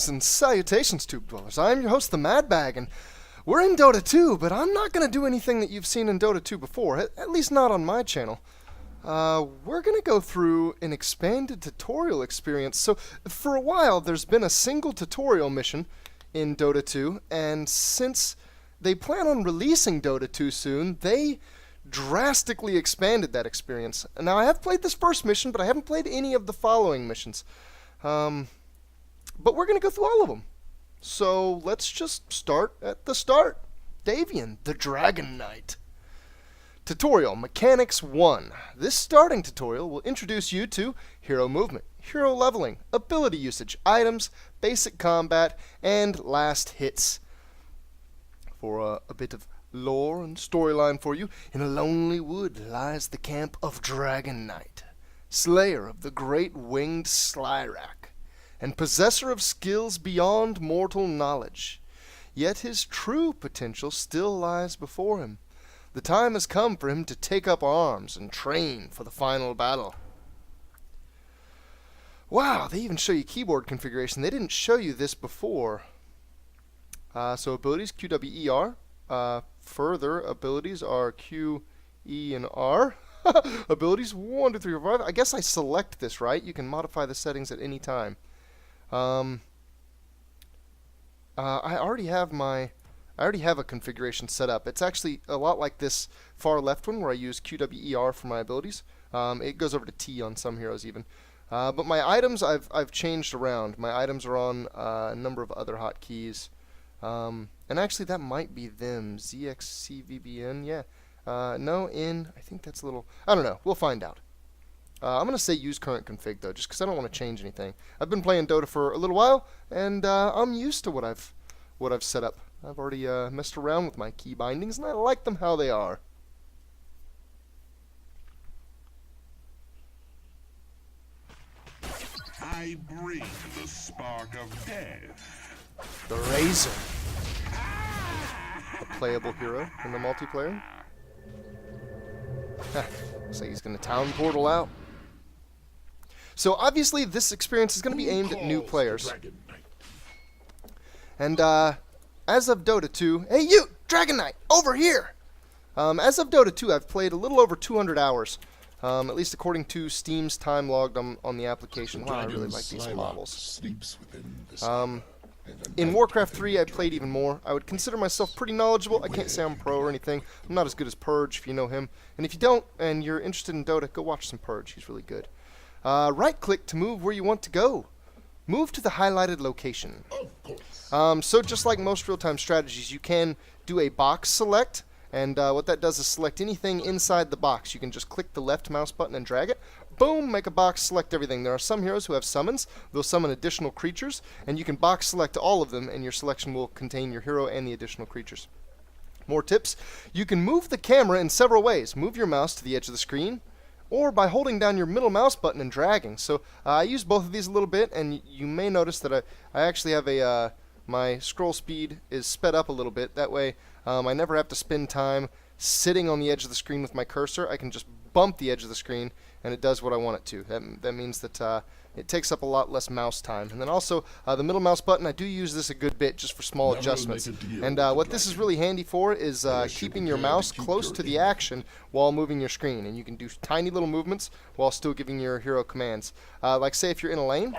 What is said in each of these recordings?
Greetings and salutations, Tube Dwellers. I am your host, the Madbag, and we're in Dota 2, but I'm not going to do anything that you've seen in Dota 2 before, at least not on my channel. We're going to go through an expanded tutorial experience. So, for a while, there's been a single tutorial mission in Dota 2, and since they plan on releasing Dota 2 soon, they drastically expanded that experience. Now, I have played this first mission, but I haven't played any of the following missions. But we're going to go through all of them. So let's just start at the start. Davion the Dragon Knight. Tutorial Mechanics 1. This starting tutorial will introduce you to hero movement, hero leveling, ability usage, items, basic combat, and last hits. For a bit of lore and storyline for you, in a lonely wood lies the camp of Dragon Knight, slayer of the great winged Slyrak, and possessor of skills beyond mortal knowledge. Yet his true potential still lies before him. The time has come for him to take up arms and train for the final battle. Wow, they even show you keyboard configuration. They didn't show you this before. So abilities, Q, W, E, R. Further, abilities are Q, E, and R. Abilities, 1, 2, 3, 4, 5. I guess I select this, right? You can modify the settings at any time. I already have a configuration set up. It's actually a lot like this far left one where I use QWER for my abilities. It goes over to T on some heroes even. But my items I've changed around. My items are on a number of other hotkeys. And actually that might be them. ZXCVBN, yeah. No, in, I think that's a little, I don't know. We'll find out. I'm going to say use current config though, just because I don't want to change anything. I've been playing Dota for a little while, and I'm used to what I've set up. I've already messed around with my key bindings, and I like them how they are. I bring the spark of death. The Razor, a playable hero in the multiplayer. Looks like he's going to town portal out. So obviously this experience is going to be aimed at new players. And as of Dota 2, hey you, Dragon Knight, over here! As of Dota 2, I've played a little over 200 hours, at least according to Steam's time logged on the application. Wow, I really like these models. In Warcraft 3, I played even more. I would consider myself pretty knowledgeable. I can't say I'm pro or anything. I'm not as good as Purge, if you know him. And if you don't, and you're interested in Dota, go watch some Purge. He's really good. Right-click to move where you want to go. Move to the highlighted location. So just like most real-time strategies, you can do a box select. And what that does is select anything inside the box. You can just click the left mouse button and drag it. Boom, make a box, select everything. There are some heroes who have summons. They'll summon additional creatures, and you can box select all of them, and your selection will contain your hero and the additional creatures. More tips. You can move the camera in several ways. Move your mouse to the edge of the screen, or by holding down your middle mouse button and dragging. So I use both of these a little bit, and you may notice that I actually have my scroll speed is sped up a little bit. That way I never have to spend time sitting on the edge of the screen with my cursor. I can just bump the edge of the screen, and it does what I want it to. That means that it takes up a lot less mouse time. And then also, the middle mouse button, I do use this a good bit just for small adjustments. And what this is really handy for is keeping your mouse close to the action while moving your screen. And you can do tiny little movements while still giving your hero commands. Like say if you're in a lane,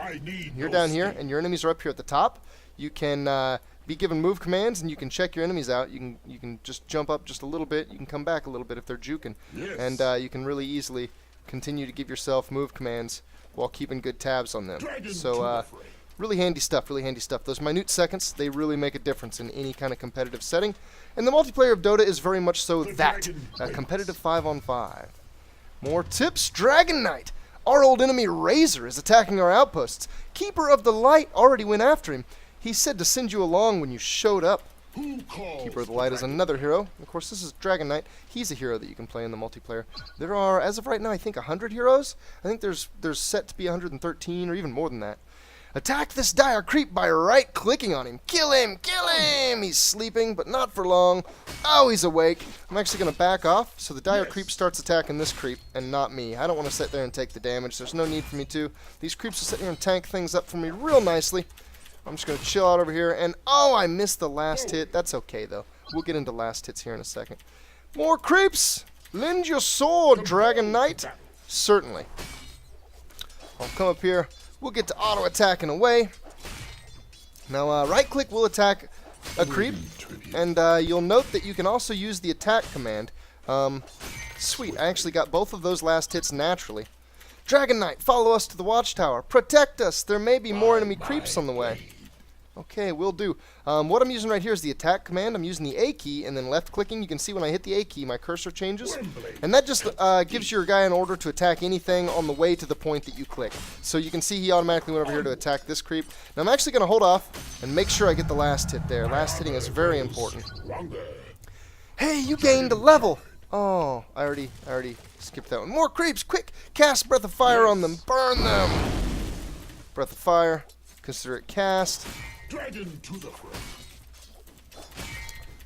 you're down here, and your enemies are up here at the top, you can be given move commands, and you can check your enemies out. You can just jump up just a little bit. You can come back a little bit if they're juking. And you can really easily continue to give yourself move commands while keeping good tabs on them. So really handy stuff, really handy stuff. Those minute seconds, they really make a difference in any kind of competitive setting. And the multiplayer of Dota is very much so that, a competitive 5-on-5. More tips, Dragon Knight. Our old enemy Razor is attacking our outposts. Keeper of the Light already went after him. He said to send you along when you showed up. Keeper of the Light is another hero. Of course, this is Dragon Knight. He's a hero that you can play in the multiplayer. There are, as of right now, I think 100 heroes. I think there's set to be 113 or even more than that. Attack this dire creep by right-clicking on him. Kill him! Kill him! He's sleeping, but not for long. Oh, he's awake. I'm actually going to back off, so the dire creep starts attacking this creep, and not me. I don't want to sit there and take the damage. There's no need for me to. These creeps will sit here and tank things up for me real nicely. I'm just going to chill out over here. And, oh, I missed the last hit. That's okay, though. We'll get into last hits here in a second. More creeps! Lend your sword, Dragon Knight. Certainly. I'll come up here. We'll get to auto-attacking away. Now, right-click will attack a creep. And you'll note that you can also use the attack command. Sweet, I actually got both of those last hits naturally. Dragon Knight, follow us to the watchtower. Protect us. There may be more enemy creeps on the way. Okay, will do. What I'm using right here is the attack command. I'm using the A key and then left-clicking. You can see when I hit the A key, my cursor changes. And that just gives your guy an order to attack anything on the way to the point that you click. So you can see he automatically went over here to attack this creep. Now I'm actually going to hold off and make sure I get the last hit there. Last hitting is very important. Hey, you gained a level! Oh, I already skipped that one. More creeps, quick! Cast Breath of Fire on them. Burn them! Breath of Fire. Consider it cast. Dragon to the front.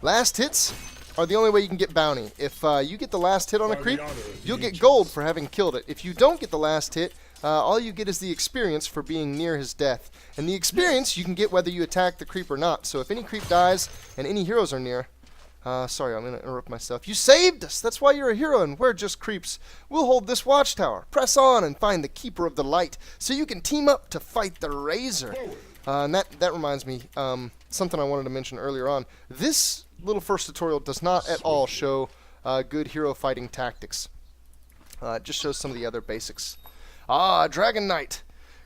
Last hits are the only way you can get bounty. If you get the last hit on a creep, you'll get gold for having killed it. If you don't get the last hit, all you get is the experience for being near his death. And the experience you can get whether you attack the creep or not. So if any creep dies and any heroes are near... sorry, I'm going to interrupt myself. You saved us! That's why you're a hero and we're just creeps. We'll hold this watchtower. Press on and find the Keeper of the Light so you can team up to fight the Razor. And that reminds me, something I wanted to mention earlier on. This little first tutorial does not at all show good hero fighting tactics. It just shows some of the other basics. Dragon Knight.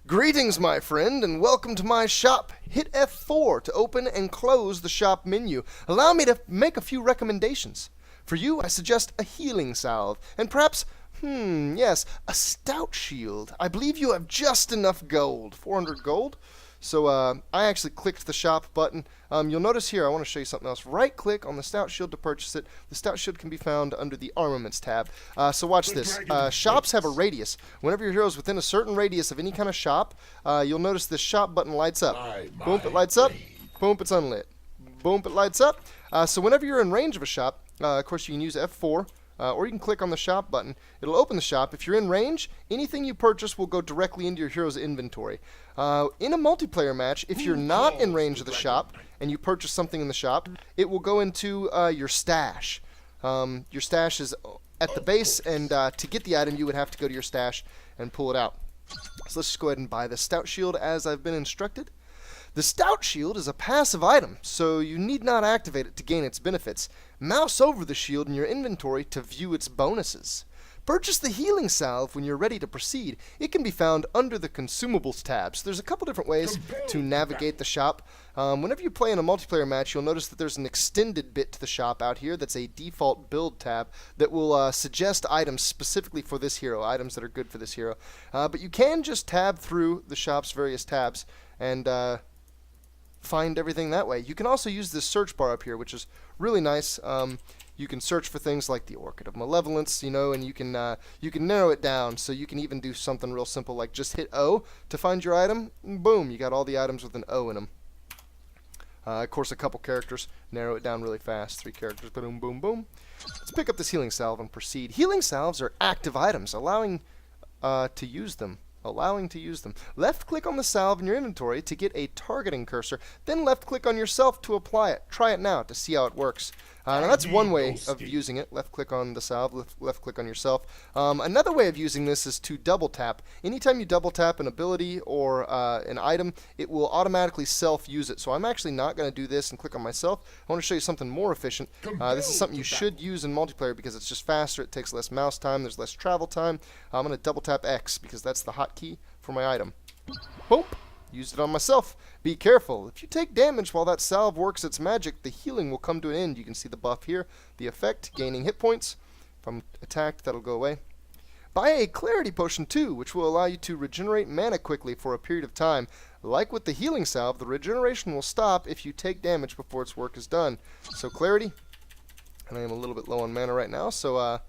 Greetings, my friend, and welcome to my shop. Hit F4 to open and close the shop menu. Allow me to make a few recommendations. For you, I suggest a healing salve, and perhaps, yes, a stout shield. I believe you have just enough gold. 400 gold? So I actually clicked the shop button. You'll notice here, I want to show you something else. Right-click on the stout shield to purchase it. The stout shield can be found under the armaments tab. So watch this. Shops have a radius. Whenever your hero is within a certain radius of any kind of shop, you'll notice this shop button lights up. Boom, it lights up. Boom, it's unlit. Boom, it lights up. So whenever you're in range of a shop, of course you can use F4. Or you can click on the shop button. It'll open the shop. If you're in range, anything you purchase will go directly into your hero's inventory. In a multiplayer match, if you're not in range of the shop and you purchase something in the shop, it will go into your stash. Your stash is at the base, and to get the item, you would have to go to your stash and pull it out. So let's just go ahead and buy the stout shield as I've been instructed. The stout shield is a passive item, so you need not activate it to gain its benefits. Mouse over the shield in your inventory to view its bonuses. Purchase the healing salve when you're ready to proceed. It can be found under the consumables tab. So there's a couple different ways to navigate the shop. Whenever you play in a multiplayer match, you'll notice that there's an extended bit to the shop out here that's a default build tab that will suggest items specifically for this hero, items that are good for this hero. But you can just tab through the shop's various tabs and find everything that way. You can also use this search bar up here, which is really nice. You can search for things like the Orchid of Malevolence, you know, and you can narrow it down. So you can even do something real simple like just hit O to find your item. And boom, you got all the items with an O in them. Of course, a couple characters. Narrow it down really fast. 3 characters. Boom, boom, boom. Let's pick up this healing salve and proceed. Healing salves are active items, allowing to use them. Left-click on the salve in your inventory to get a targeting cursor, then left-click on yourself to apply it. Try it now to see how it works. Now that's one way of using it. Left-click on the salve, left-click on yourself. Another way of using this is to double-tap. Anytime you double-tap an ability or an item, it will automatically self-use it. So I'm actually not going to do this and click on myself. I want to show you something more efficient. This is something you should use in multiplayer because it's just faster. It takes less mouse time. There's less travel time. I'm going to double-tap X because that's the hotkey for my item. Boom! Used it on myself. Be careful. If you take damage while that salve works its magic, the healing will come to an end. You can see the buff here. The effect, gaining hit points. If I'm attacked, that'll go away. Buy a Clarity Potion too, which will allow you to regenerate mana quickly for a period of time. Like with the healing salve, the regeneration will stop if you take damage before its work is done. So Clarity, and I am a little bit low on mana right now, so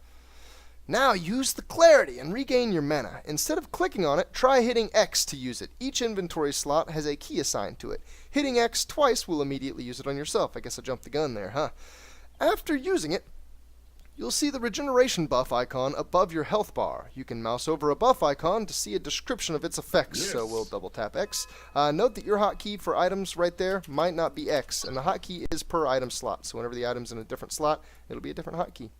now use the Clarity and regain your mana. Instead of clicking on it, try hitting X to use it. Each inventory slot has a key assigned to it. Hitting X twice will immediately use it on yourself. I guess I jumped the gun there, huh? After using it, you'll see the regeneration buff icon above your health bar. You can mouse over a buff icon to see a description of its effects, so we'll double tap X. Note that your hotkey for items right there might not be X, and the hotkey is per item slot, so whenever the item's in a different slot, it'll be a different hotkey.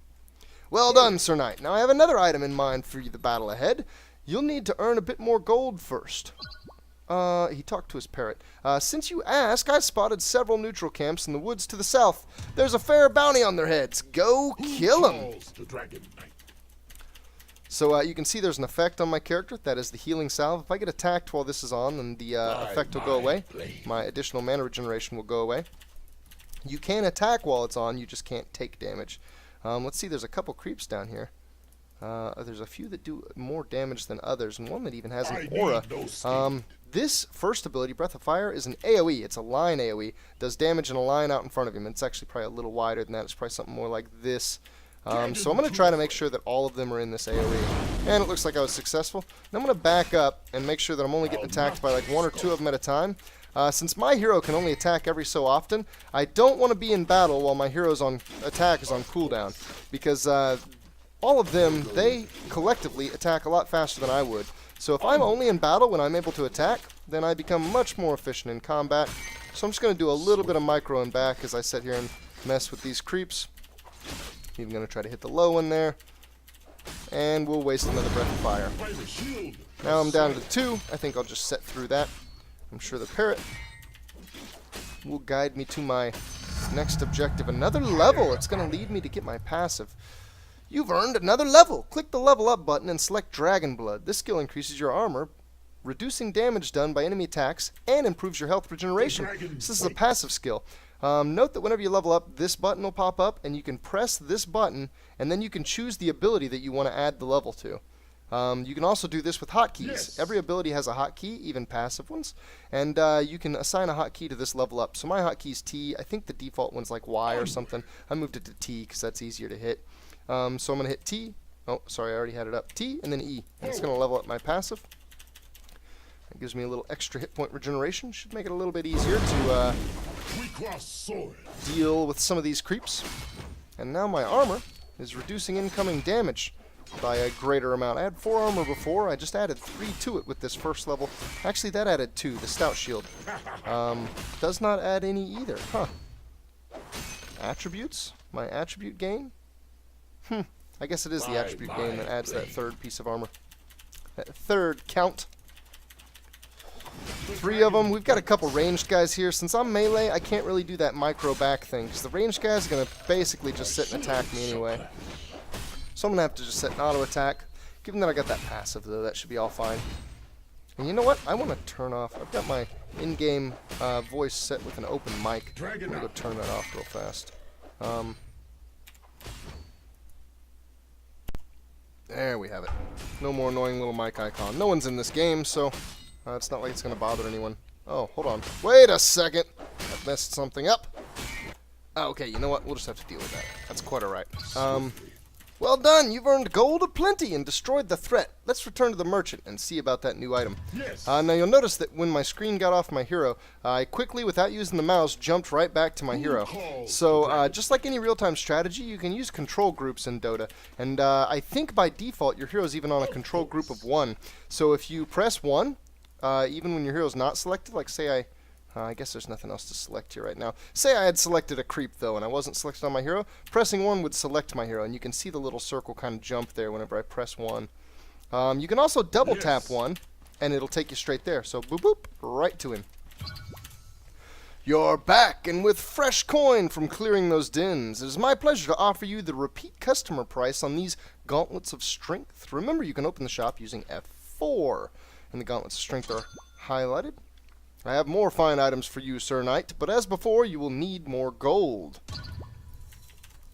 Well done, Sir Knight. Now I have another item in mind for the battle ahead. You'll need to earn a bit more gold first. He talked to his parrot. Since you ask, I spotted several neutral camps in the woods to the south. There's a fair bounty on their heads. Go kill them! So you can see there's an effect on my character. That is the healing salve. If I get attacked while this is on, then the effect will go away. My additional mana regeneration will go away. You can attack while it's on, you just can't take damage. Let's see, there's a couple creeps down here. There's a few that do more damage than others, and one that even has an aura. This first ability, Breath of Fire, is an AoE. It's a line AoE. Does damage in a line out in front of him. It's actually probably a little wider than that. It's probably something more like this. So I'm going to try to make sure that all of them are in this AoE. And it looks like I was successful. Now I'm going to back up and make sure that I'm only getting attacked by like one or two of them at a time. Since my hero can only attack every so often, I don't want to be in battle while my hero's attack is on cooldown. Because all of them, they collectively attack a lot faster than I would. So if I'm only in battle when I'm able to attack, then I become much more efficient in combat. So I'm just going to do a little bit of micro and back as I sit here and mess with these creeps. Even going to try to hit the low one there. And we'll waste another Breath of Fire. Now I'm down to 2. I think I'll just set through that. I'm sure the parrot will guide me to my next objective. Another level. It's going to lead me to get my passive. You've earned another level. Click the level up button and select Dragonblood. This skill increases your armor, reducing damage done by enemy attacks, and improves your health regeneration. So this is a passive skill. Note that whenever you level up, this button will pop up, and you can press this button, and then you can choose the ability that you want to add the level to. You can also do this with hotkeys. Yes. Every ability has a hotkey, even passive ones, and you can assign a hotkey to this level up. So my hotkey is T. I think the default one's like Y or something. I moved it to T because that's easier to hit. So I'm going to hit T. Oh, sorry, I already had it up. T and then E. And it's going to level up my passive. It gives me a little extra hit point regeneration. Should make it a little bit easier to deal with some of these creeps. And now my armor is reducing incoming damage by a greater amount. I had 4 armor before. I just added 3 to it with this first level. Actually, that added 2. The stout shield does not add any either. Huh. Attributes? My attribute gain? I guess it is the attribute gain that adds that 3rd piece of armor. That 3rd count. 3 of them. We've got a couple ranged guys here. Since I'm melee, I can't really do that micro back thing, because the ranged guys are going to basically just sit and attack me anyway. So I'm going to have to just set an auto attack. Given that I got that passive, though, that should be all fine. And you know what? I want to turn off. I've got my in-game voice set with an open mic. I'm going to go turn that off real fast. There we have it. No more annoying little mic icon. No one's in this game, so it's not like it's going to bother anyone. Oh, hold on. Wait a second. I messed something up. Okay, you know what? We'll just have to deal with that. That's quite alright. Well done. You've earned gold aplenty and destroyed the threat. Let's return to the merchant and see about that new item. Yes. Now you'll notice that when my screen got off my hero, I quickly, without using the mouse, jumped right back to my hero. So just like any real-time strategy, you can use control groups in Dota. And I think by default your hero's even on a control group of 1. So if you press 1, even when your hero's not selected, like say I guess there's nothing else to select here right now. Say I had selected a creep, though, and I wasn't selected on my hero. Pressing 1 would select my hero, and you can see the little circle kind of jump there whenever I press 1. You can also double tap 1, and it'll take you straight there. So boop boop, right to him. You're back, and with fresh coin from clearing those dens. It is my pleasure to offer you the repeat customer price on these Gauntlets of Strength. Remember, you can open the shop using F4, and the Gauntlets of Strength are highlighted. I have more fine items for you, Sir Knight, but as before, you will need more gold.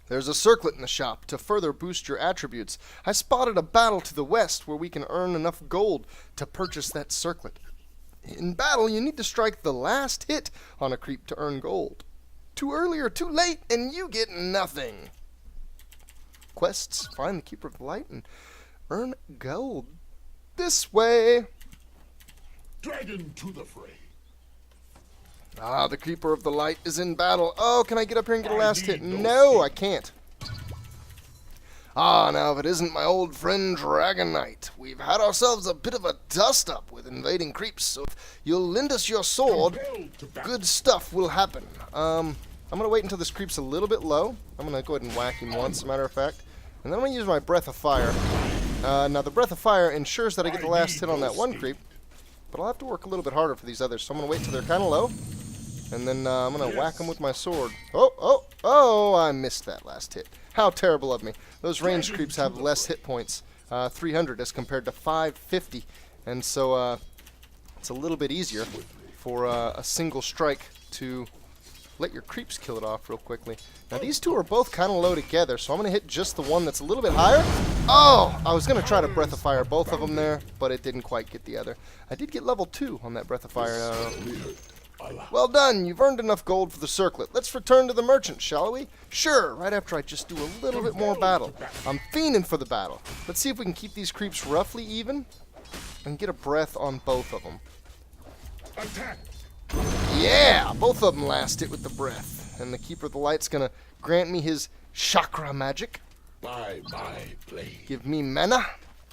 There's a circlet in the shop to further boost your attributes. I spotted a battle to the west where we can earn enough gold to purchase that circlet. In battle, you need to strike the last hit on a creep to earn gold. Too early or too late, and you get nothing. Quests, find the Keeper of the Light and earn gold. This way. Dragon to the fray. Ah, the Keeper of the Light is in battle. Oh, can I get up here and get a last hit? No, I can't. Ah, now if it isn't my old friend Dragon Knight. We've had ourselves a bit of a dust-up with invading creeps, so if you'll lend us your sword, good stuff will happen. I'm going to wait until this creep's a little bit low. I'm going to go ahead and whack him once, as a matter of fact. And then I'm going to use my Breath of Fire. Now, the Breath of Fire ensures that I get the last hit on that one creep, but I'll have to work a little bit harder for these others, so I'm going to wait till they're kind of low. And then I'm going to whack them with my sword. Oh, I missed that last hit. How terrible of me. Those ranged creeps have less hit points, 300 as compared to 550. And so it's a little bit easier for a single strike to let your creeps kill it off real quickly. Now these two are both kind of low together, so I'm going to hit just the one that's a little bit higher. Oh, I was going to try to Breath of Fire both of them there, but it didn't quite get the other. I did get level 2 on that Breath of Fire. Well done, you've earned enough gold for the Circlet. Let's return to the merchant, shall we? Sure, right after I just do a little bit more battle. I'm fiending for the battle. Let's see if we can keep these creeps roughly even and get a breath on both of them. Attack! Yeah, both of them last hit with the breath. And the Keeper of the Light's gonna grant me his chakra magic. By my blade. Give me mana.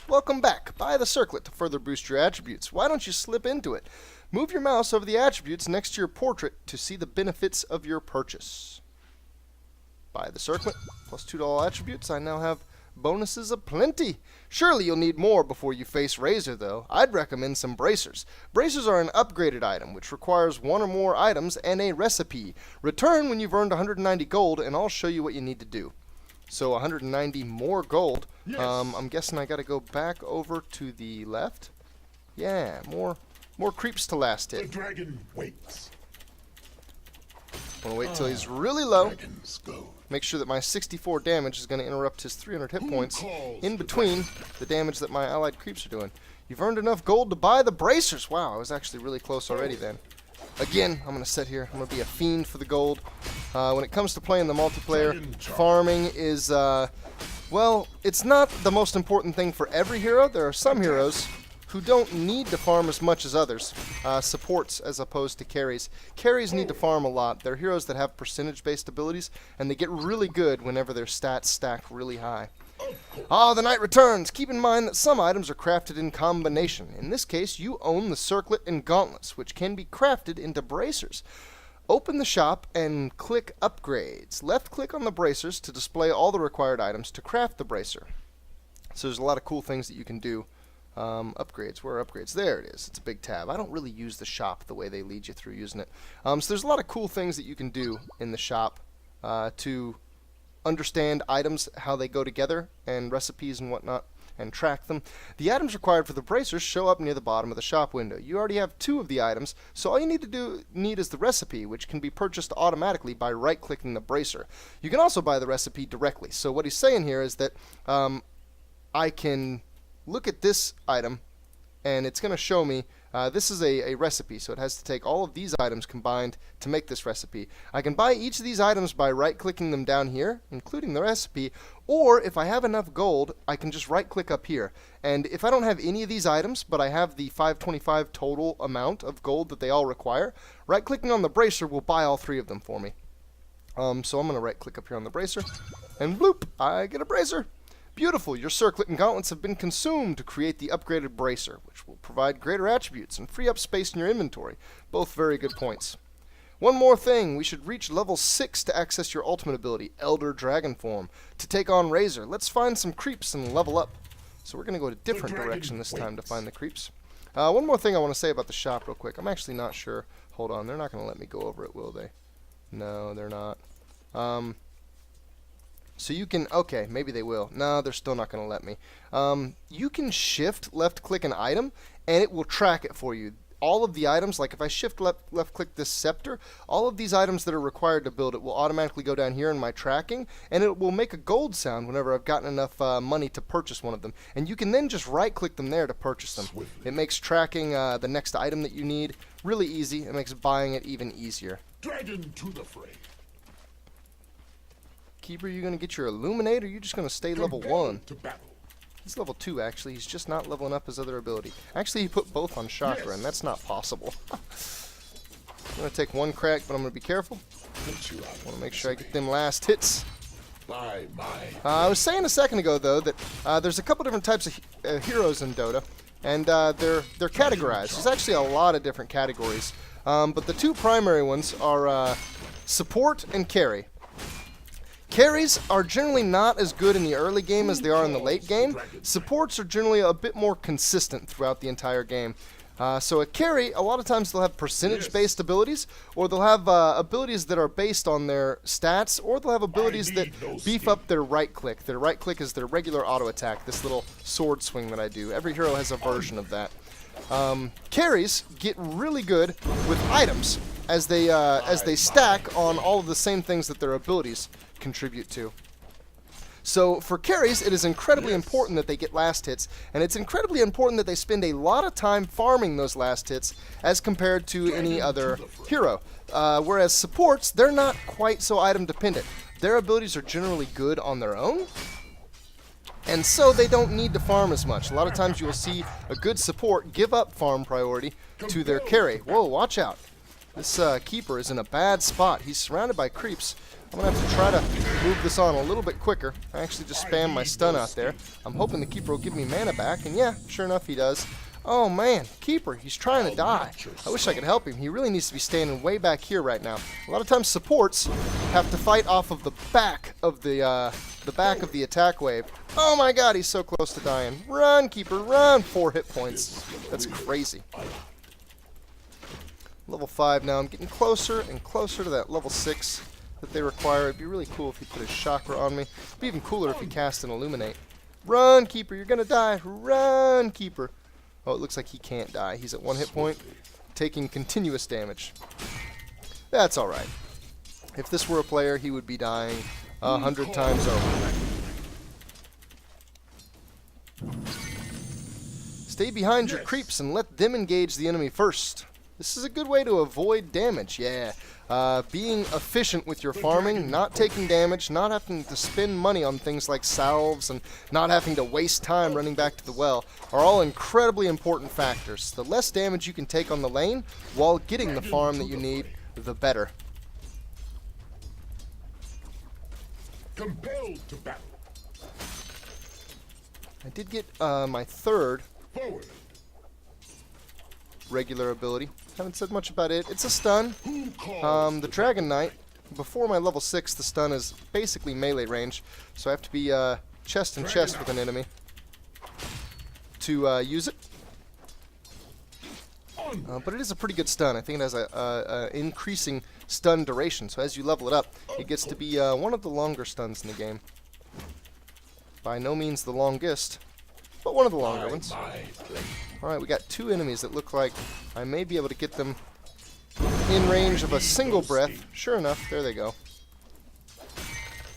Welcome back. Buy the Circlet to further boost your attributes. Why don't you slip into it? Move your mouse over the attributes next to your portrait to see the benefits of your purchase. Buy the Circlet, plus $2 attributes. I now have bonuses aplenty. Surely you'll need more before you face Razor, though. I'd recommend some bracers. Bracers are an upgraded item, which requires one or more items and a recipe. Return when you've earned 190 gold, and I'll show you what you need to do. So 190 more gold. Yes. I'm guessing I got to go back over to the left. Yeah, more creeps to last The hit. dragon waits. I'm going to wait till he's really low. Dragons go. Make sure that my 64 damage is going to interrupt his 300 hit points calls in the between the damage that my allied creeps are doing. You've earned enough gold to buy the bracers. Wow, I was actually really close already then. Again, I'm going to sit here. I'm going to be a fiend for the gold. When it comes to playing the multiplayer, farming is, well, it's not the most important thing for every hero. There are some heroes who don't need to farm as much as others, supports as opposed to carries. Carries need to farm a lot. They're heroes that have percentage-based abilities, and they get really good whenever their stats stack really high. Ah, the knight returns. Keep in mind that some items are crafted in combination. In this case, you own the Circlet and Gauntlets, which can be crafted into bracers. Open the shop and click Upgrades. Left-click on the bracers to display all the required items to craft the bracer. So there's a lot of cool things that you can do. Upgrades, where are upgrades? There it is. It's a big tab. I don't really use the shop the way they lead you through using it. So there's a lot of cool things that you can do in the shop to understand items, how they go together, and recipes and whatnot, and track them. The items required for the bracers show up near the bottom of the shop window. You already have 2 of the items, so all you need is the recipe, which can be purchased automatically by right-clicking the bracer. You can also buy the recipe directly. So what he's saying here is that I can look at this item, and it's going to show me this is a recipe, so it has to take all of these items combined to make this recipe. I can buy each of these items by right-clicking them down here, including the recipe, or if I have enough gold, I can just right-click up here. And if I don't have any of these items, but I have the 525 total amount of gold that they all require, right-clicking on the bracer will buy all 3 of them for me. So I'm going to right-click up here on the bracer, and bloop, I get a bracer. Beautiful, your Circlet and Gauntlets have been consumed to create the upgraded bracer, which will provide greater attributes and free up space in your inventory. Both very good points. One more thing, we should reach level 6 to access your ultimate ability, Elder Dragon Form, to take on Razor. Let's find some creeps and level up. So we're going to go a different direction this time to find the creeps. One more thing I want to say about the shop real quick. I'm actually not sure. Hold on, they're not going to let me go over it, will they? No, they're not. So you can, okay, maybe they will. No, they're still not going to let me. You can shift left-click an item, and it will track it for you. All of the items, like if I shift left-click this scepter, all of these items that are required to build it will automatically go down here in my tracking, and it will make a gold sound whenever I've gotten enough money to purchase one of them. And you can then just right-click them there to purchase them. It makes tracking the next item that you need really easy. It makes buying it even easier. Dragon to the fray. Keeper, you going to get your Illuminate, or are you just going to stay level 1? To battle. He's level 2, actually. He's just not leveling up his other ability. Actually, he put both on Chakra, Yes. and that's not possible. I'm going to take one crack, but I'm going to be careful. Put you out. I want to make sure I get them last hits. I was saying a second ago, though, that there's a couple different types of heroes in Dota, and they're categorized. There's actually a lot of different categories, but the two primary ones are support and carry. Carries are generally not as good in the early game as they are in the late game. Supports are generally a bit more consistent throughout the entire game. So a carry, a lot of times they'll have percentage-based abilities, or they'll have abilities that are based on their stats, or they'll have abilities that beef up their right click. Their right click is their regular auto attack, this little sword swing that I do. Every hero has a version of that. Carries get really good with items as they stack on all of the same things that their abilities contribute to. So for carries, it is incredibly important that they get last hits, and it's incredibly important that they spend a lot of time farming those last hits as compared to any other hero. Whereas supports, they're not quite so item dependent. Their abilities are generally good on their own, and so they don't need to farm as much. A lot of times you will see a good support give up farm priority to their carry. Whoa, watch out. This keeper is in a bad spot. He's surrounded by creeps. I'm going to have to try to move this on a little bit quicker. I actually just spammed my stun out there. I'm hoping the keeper will give me mana back, and yeah, sure enough he does. Oh man, keeper, he's trying to die. I wish I could help him. He really needs to be standing way back here right now. A lot of times supports have to fight off of the back of the attack wave. Oh my god, he's so close to dying. Run, keeper, run! 4 hit points. That's crazy. Level 5 now. I'm getting closer and closer to that level 6 that they require. It'd be really cool if he put his chakra on me. It'd be even cooler if he cast an illuminate. Run, keeper, you're gonna die. Run, keeper. Oh, it looks like he can't die. He's at 1 hit point, taking continuous damage. That's alright. If this were a player, he would be dying 100 times over. Stay behind your creeps and let them engage the enemy first. This is a good way to avoid damage, yeah. Being efficient with your farming, not taking damage, not having to spend money on things like salves, and not having to waste time running back to the well are all incredibly important factors. The less damage you can take on the lane while getting the farm that you need, the better. Compelled to battle. I did get my third Forward. regular ability. Haven't said much about it. It's a stun. The Dragon Knight, before my level 6, the stun is basically melee range, so I have to be chest and chest with an enemy to use it. But it is a pretty good stun. I think it has a increasing stun duration, so as you level it up, it gets to be one of the longer stuns in the game. By no means the longest, but one of the longer ones. Alright, we got 2 enemies that look like I may be able to get them in range of a single breath. Sure enough, there they go.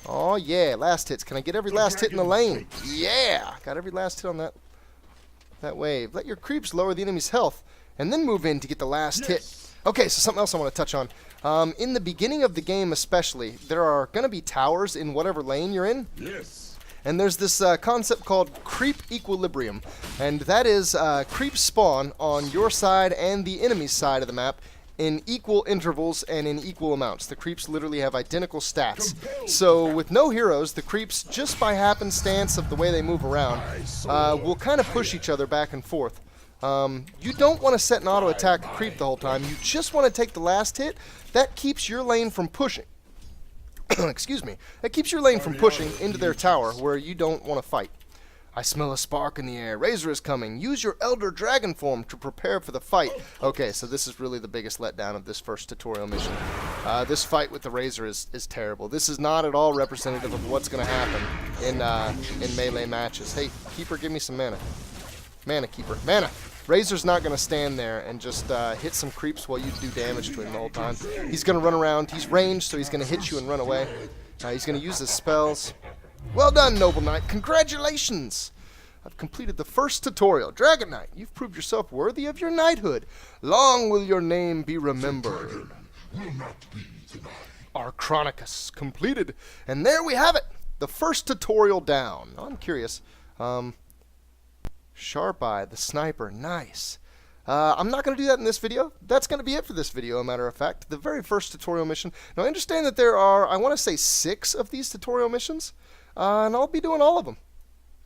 Oh yeah, last hits. Can I get every last hit in the lane? Yeah! Got every last hit on that wave. Let your creeps lower the enemy's health, and then move in to get the last hit. Okay, so something else I want to touch on. In the beginning of the game especially, there are going to be towers in whatever lane you're in. Yes. And there's this concept called creep equilibrium, and that is creeps spawn on your side and the enemy's side of the map in equal intervals and in equal amounts. The creeps literally have identical stats. So with no heroes, the creeps, just by happenstance of the way they move around, will kind of push each other back and forth. You don't want to set an auto attack creep the whole time. You just want to take the last hit. That keeps your lane from pushing. Excuse me. That keeps your lane from pushing into their tower where you don't want to fight. I smell a spark in the air. Razor is coming. Use your Elder Dragon form to prepare for the fight. Okay, so this is really the biggest letdown of this first tutorial mission. This fight with the Razor is terrible. This is not at all representative of what's going to happen in melee matches. Hey, Keeper, give me some mana. Mana, Keeper. Mana! Razor's not going to stand there and just hit some creeps while you do damage to him the whole time. He's going to run around. He's ranged, so he's going to hit you and run away. He's going to use his spells. Well done, Noble Knight. Congratulations! I've completed the first tutorial. Dragon Knight, you've proved yourself worthy of your knighthood. Long will your name be remembered. Archronicus completed. And there we have it. The first tutorial down. I'm curious. Sharp Eye, the sniper, nice. I'm not going to do that in this video. That's going to be it for this video, a matter of fact. The very first tutorial mission. Now, I understand that there are, I want to say, 6 of these tutorial missions, and I'll be doing all of them.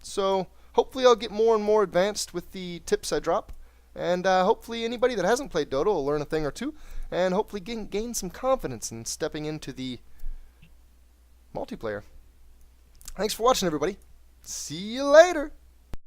So, hopefully I'll get more and more advanced with the tips I drop, and hopefully anybody that hasn't played Dota will learn a thing or two, and hopefully gain some confidence in stepping into the multiplayer. Thanks for watching, everybody. See you later.